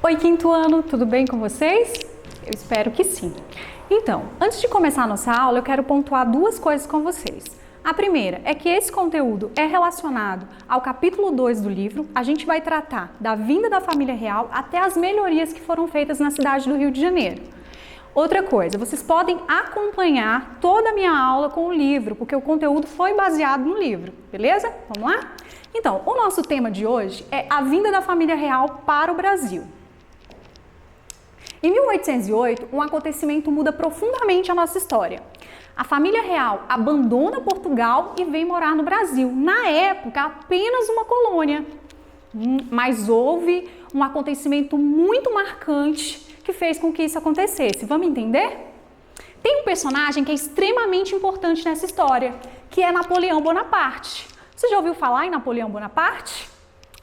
Oi, quinto ano, tudo bem com vocês? Eu espero que sim. Então, antes de começar a nossa aula, eu quero pontuar duas coisas com vocês. A primeira é que esse conteúdo é relacionado ao capítulo 2 do livro. A gente vai tratar da vinda da família real até as melhorias que foram feitas na cidade do Rio de Janeiro. Outra coisa, vocês podem acompanhar toda a minha aula com o livro, porque o conteúdo foi baseado no livro, beleza? Vamos lá? Então, o nosso tema de hoje é a vinda da família real para o Brasil. Em 1808, um acontecimento muda profundamente a nossa história. A família real abandona Portugal e vem morar no Brasil, na época apenas uma colônia. Mas houve um acontecimento muito marcante que fez com que isso acontecesse. Vamos entender? Tem um personagem que é extremamente importante nessa história, que é Napoleão Bonaparte. Você já ouviu falar em Napoleão Bonaparte?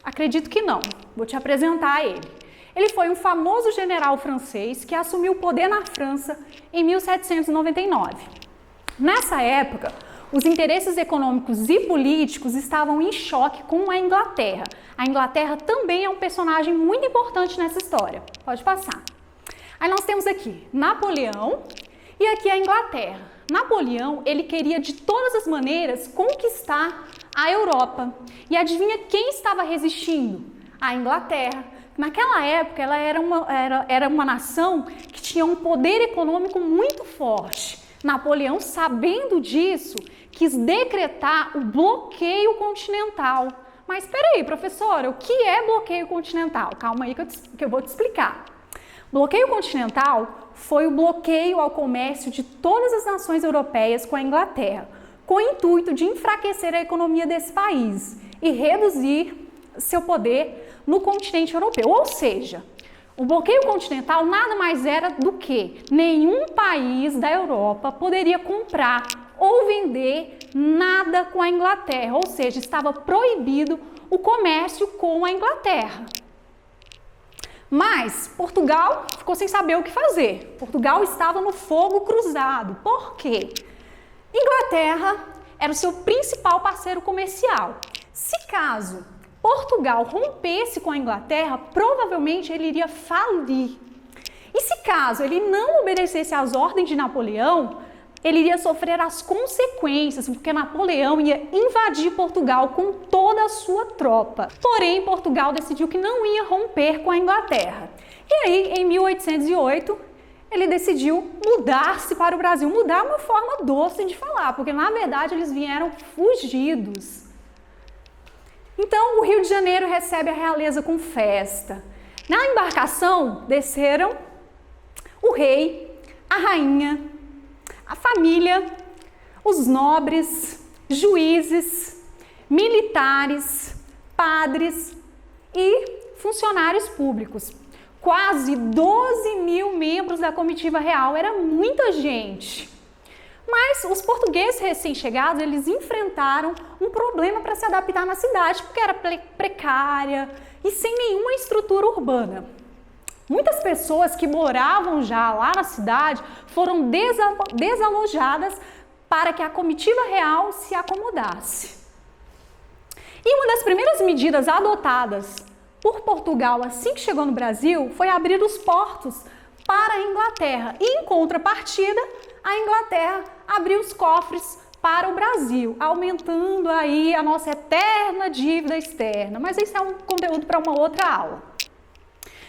Acredito que não. Vou te apresentar ele. Ele foi um famoso general francês que assumiu o poder na França em 1799. Nessa época, os interesses econômicos e políticos estavam em choque com a Inglaterra. A Inglaterra também é um personagem muito importante nessa história. Pode passar. Aí nós temos aqui Napoleão e aqui a Inglaterra. Napoleão, ele queria de todas as maneiras conquistar a Europa. E adivinha quem estava resistindo? A Inglaterra. Naquela época, ela era uma nação que tinha um poder econômico muito forte. Napoleão, sabendo disso, quis decretar o bloqueio continental. Mas espera aí, professora, o que é bloqueio continental? Calma aí que eu vou te explicar. Bloqueio continental foi o bloqueio ao comércio de todas as nações europeias com a Inglaterra, com o intuito de enfraquecer a economia desse país e reduzir seu poder no continente europeu. Ou seja, o bloqueio continental nada mais era do que nenhum país da Europa poderia comprar ou vender nada com a Inglaterra, ou seja, estava proibido o comércio com a Inglaterra. Mas Portugal ficou sem saber o que fazer. Portugal estava no fogo cruzado. Por quê? Inglaterra era o seu principal parceiro comercial. Se caso Portugal rompesse com a Inglaterra, provavelmente ele iria falir. E se caso ele não obedecesse às ordens de Napoleão, ele iria sofrer as consequências, porque Napoleão ia invadir Portugal com toda a sua tropa. Porém, Portugal decidiu que não ia romper com a Inglaterra. E aí, em 1808, ele decidiu mudar-se para o Brasil. Mudar é uma forma doce de falar, porque na verdade eles vieram fugidos. Então, o Rio de Janeiro recebe a realeza com festa. Na embarcação, desceram o rei, a rainha, a família, os nobres, juízes, militares, padres e funcionários públicos. Quase 12 mil membros da comitiva real, era muita gente. Mas os portugueses recém-chegados, eles enfrentaram um problema para se adaptar na cidade, porque era precária e sem nenhuma estrutura urbana. Muitas pessoas que moravam já lá na cidade foram desalojadas para que a comitiva real se acomodasse. E uma das primeiras medidas adotadas por Portugal assim que chegou no Brasil foi abrir os portos para a Inglaterra. E em contrapartida, a Inglaterra abriu os cofres para o Brasil, aumentando aí a nossa eterna dívida externa. Mas isso é um conteúdo para uma outra aula.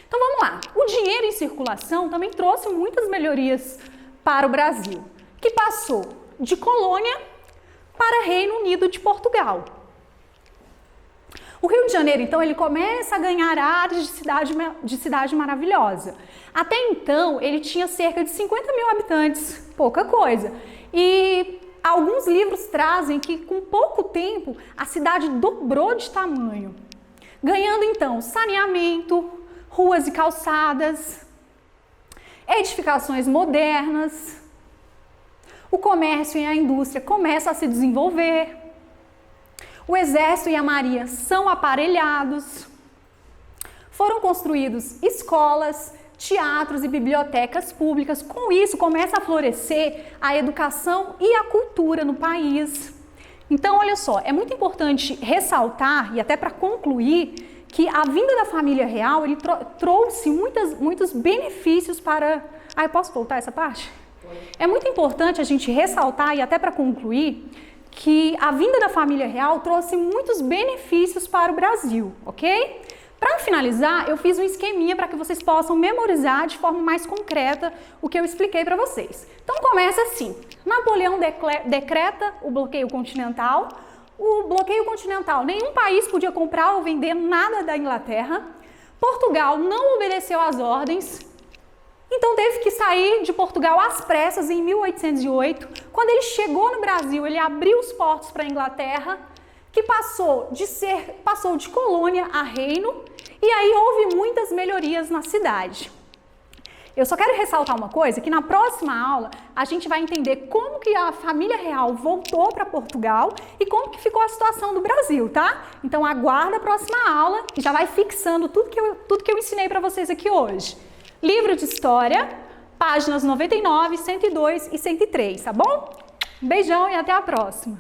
Então vamos lá. O dinheiro em circulação também trouxe muitas melhorias para o Brasil, que passou de colônia para Reino Unido de Portugal. O Rio de Janeiro, então, ele começa a ganhar áreas de cidade maravilhosa. Até então, ele tinha cerca de 50 mil habitantes, pouca coisa. E alguns livros trazem que, com pouco tempo, a cidade dobrou de tamanho, ganhando, então, saneamento, ruas e calçadas, edificações modernas, o comércio e a indústria começam a se desenvolver. O exército e a marinha são aparelhados, foram construídos escolas, teatros e bibliotecas públicas. Com isso, começa a florescer a educação e a cultura no país. Então, olha só, é muito importante ressaltar, e até para concluir, que a vinda da família real, ele trouxe muitos benefícios para... Ah, eu posso voltar essa parte? É muito importante a gente ressaltar, e até para concluir, que a vinda da família real trouxe muitos benefícios para o Brasil, ok? Para finalizar, eu fiz um esqueminha para que vocês possam memorizar de forma mais concreta o que eu expliquei para vocês. Então começa assim, Napoleão decreta o bloqueio continental. O bloqueio continental, nenhum país podia comprar ou vender nada da Inglaterra. Portugal não obedeceu às ordens, então teve que sair de Portugal às pressas em 1808. Quando ele chegou no Brasil, ele abriu os portos para a Inglaterra, que passou de colônia a reino, e aí houve muitas melhorias na cidade. Eu só quero ressaltar uma coisa, que na próxima aula a gente vai entender como que a família real voltou para Portugal e como que ficou a situação do Brasil, tá? Então aguarda a próxima aula e já vai fixando tudo que eu ensinei para vocês aqui hoje. Livro de História, páginas 99, 102 e 103, tá bom? Um beijão e até a próxima!